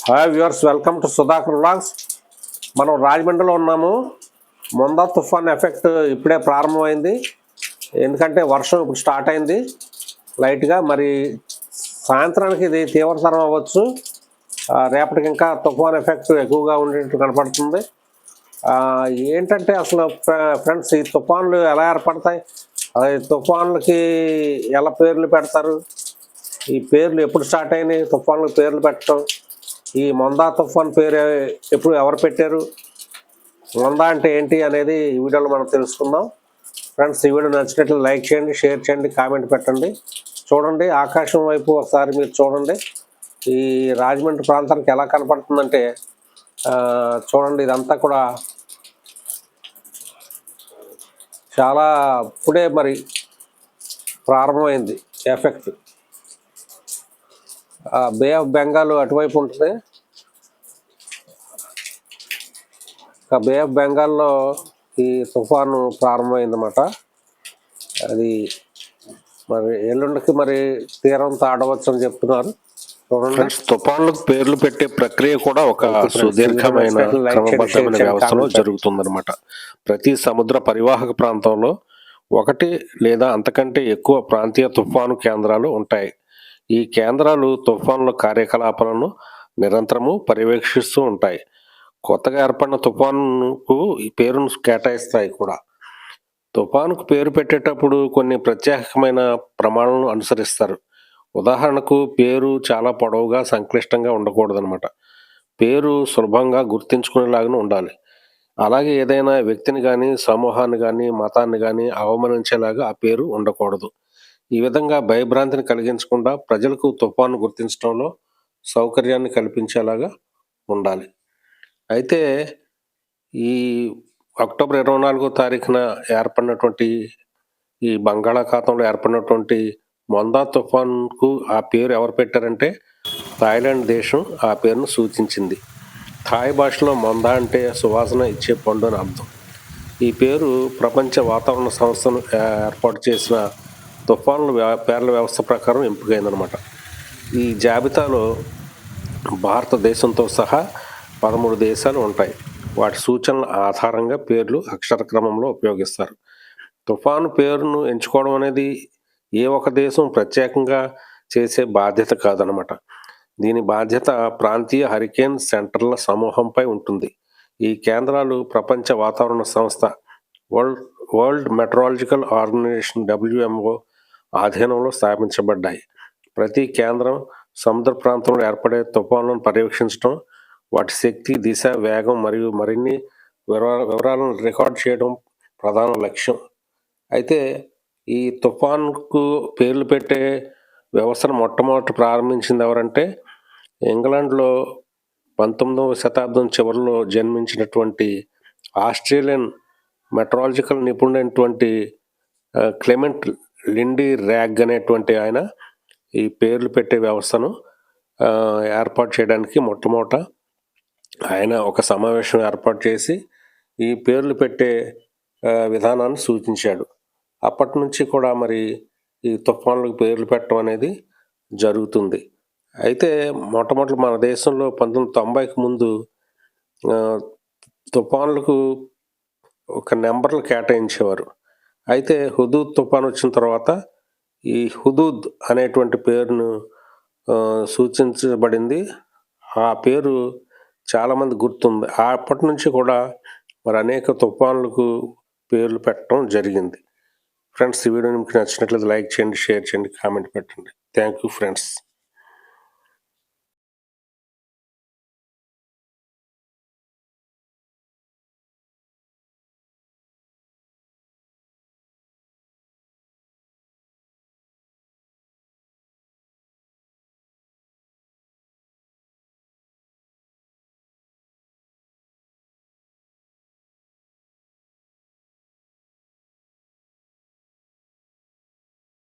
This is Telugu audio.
Hi viewers, welcome to Sudhakar vlogs. మనం రాజమండ్రిలో ఉన్నాము. మొందా తుఫాన్ ఎఫెక్ట్ ఇప్పుడే ప్రారంభమైంది. ఎందుకంటే వర్షం ఇప్పుడు స్టార్ట్ అయింది లైట్గా. మరి సాయంత్రానికి ఇది తీవ్రతరం అవ్వచ్చు. రేపటికి ఇంకా తుఫాన్ ఎఫెక్ట్ ఎక్కువగా ఉండేట్టు కనపడుతుంది. ఏంటంటే అసలు ఫ్రెండ్స్, ఈ తుఫాన్లు ఎలా ఏర్పడతాయి, తుఫాన్లకి ఎలా పేర్లు పెడతారు, ఈ పేర్లు ఎప్పుడు స్టార్ట్ అయినాయి తుఫాన్లకు పేర్లు పెట్టడం, ఈ మొందా తుఫాన్ పేరు ఎప్పుడు ఎవరు పెట్టారు, మొందా అంటే ఏంటి అనేది ఈ వీడియోలో మనం తెలుసుకుందాం. ఫ్రెండ్స్, ఈ వీడియో నచ్చినట్లు లైక్ చేయండి, షేర్ చేయండి, కామెంట్ పెట్టండి. చూడండి, ఆకాశం వైపు ఒకసారి మీరు చూడండి. ఈ రాజమండ్రి ప్రాంతానికి ఎలా కనపడుతుందంటే చూడండి, ఇదంతా కూడా చాలా ఇప్పుడే మరి ప్రారంభమైంది ఎఫెక్ట్. బే ఆఫ్ బెంగాల్ అటువైపు ఉంటుంది. బే ఆఫ్ బెంగాల్లో ఈ తుఫాను ప్రారంభమైందన్నమాట. అది మరి ఎల్లుండికి మరి తీరం తాడవచ్చు అని చెప్తున్నారు. చూడండి, తుఫాన్లకు పేర్లు పెట్టే ప్రక్రియ కూడా ఒక సుదీర్ఘమైన క్రమబద్ధమైన వ్యవస్థలో జరుగుతుందన్నమాట. ప్రతి సముద్ర పరివాహక ప్రాంతంలో ఒకటి లేదా అంతకంటే ఎక్కువ ప్రాంతీయ తుఫాను కేంద్రాలు ఉంటాయి. ఈ కేంద్రాలు తుఫానుల కార్యకలాపాలను నిరంతరము పర్యవేక్షిస్తూ ఉంటాయి. కొత్తగా ఏర్పడిన తుఫానుకు ఈ పేరును కేటాయిస్తాయి కూడా. తుఫానుకు పేరు పెట్టేటప్పుడు కొన్ని ప్రత్యేకమైన ప్రమాణాలను అనుసరిస్తారు. ఉదాహరణకు, పేరు చాలా పొడవుగా సంక్లిష్టంగా ఉండకూడదనమాట. పేరు సులభంగా గుర్తించుకునేలాగా ఉండాలి. అలాగే ఏదైనా వ్యక్తిని కానీ, సమూహాన్ని కానీ, మతాన్ని కానీ అవమానించేలాగా ఆ పేరు ఉండకూడదు. ఈ విధంగా భయభ్రాంతిని కలిగించకుండా ప్రజలకు తుఫాను గుర్తించడంలో సౌకర్యాన్ని కల్పించేలాగా ఉండాలి. అయితే ఈ అక్టోబర్ 24వ తారీఖున ఏర్పడినటువంటి ఈ బంగాళాఖాతంలో ఏర్పడినటువంటి మొందా తుఫాన్కు ఆ పేరు ఎవరు పెట్టారంటే థాయిలాండ్ దేశం ఆ పేరును సూచించింది. థాయ్ భాషలో మొందా అంటే సువాసన ఇచ్చే పండు అని అర్థం. ఈ పేరు ప్రపంచ వాతావరణ సంస్థను ఏర్పాటు చేసిన తుఫానుల పేర్ల వ్యవస్థ ప్రకారం ఎంపికైందనమాట. ఈ జాబితాలో భారతదేశంతో సహా 13 దేశాలు ఉంటాయి. వాటి సూచనల ఆధారంగా పేర్లు అక్షర క్రమంలో ఉపయోగిస్తారు. తుఫాను పేరును ఎంచుకోవడం అనేది ఏ ఒక దేశం ప్రత్యేకంగా చేసే బాధ్యత కాదనమాట. దీని బాధ్యత ప్రాంతీయ హరికేన్ సెంటర్ల సమూహంపై ఉంటుంది. ఈ కేంద్రాలు ప్రపంచ వాతావరణ సంస్థ వరల్డ్ మెట్రాలజికల్ ఆర్గనైజేషన్ WMO ఆధీనంలో స్థాపించబడ్డాయి. ప్రతి కేంద్రం సముద్ర ప్రాంతంలో ఏర్పడే తుఫానులను పర్యవేక్షించడం, వాటి శక్తి, దిశ, వేగం మరియు మరిన్ని వివరాలను రికార్డ్ చేయడం ప్రధాన లక్ష్యం. అయితే ఈ తుఫాన్కు పేర్లు పెట్టే వ్యవస్థను మొట్టమొదటి ప్రారంభించింది ఎవరంటే ఇంగ్లాండ్లో 19వ శతాబ్దం చివరిలో జన్మించినటువంటి ఆస్ట్రేలియన్ మెట్రాలజికల్ నిపుణుడైనటువంటి క్లెమెంట్ లిండీ ర్యాగ్ అనేటువంటి ఆయన ఈ పేర్లు పెట్టే వ్యవస్థను ఏర్పాటు చేయడానికి మొట్టమొదట ఆయన ఒక సమావేశం ఏర్పాటు చేసి ఈ పేర్లు పెట్టే విధానాన్ని సూచించాడు. అప్పటి నుంచి కూడా మరి ఈ తుఫాన్లకు పేర్లు పెట్టడం అనేది జరుగుతుంది. అయితే మొట్టమొదటి మన దేశంలో 1990కి ముందు తుఫాన్లకు ఒక నెంబర్లు కేటాయించేవారు. అయితే హుదూద్ తుఫాన్ వచ్చిన తర్వాత ఈ హుదూద్ అనేటువంటి పేరును సూచించబడింది. ఆ పేరు చాలామంది గుర్తుంది. అప్పటి నుంచి కూడా మరి అనేక తుఫాన్లకు పేర్లు పెట్టడం జరిగింది. ఫ్రెండ్స్, ఈ వీడియో మీకు నచ్చినట్లయితే లైక్ చేయండి, షేర్ చేయండి, కామెంట్ పెట్టండి. Thank you friends.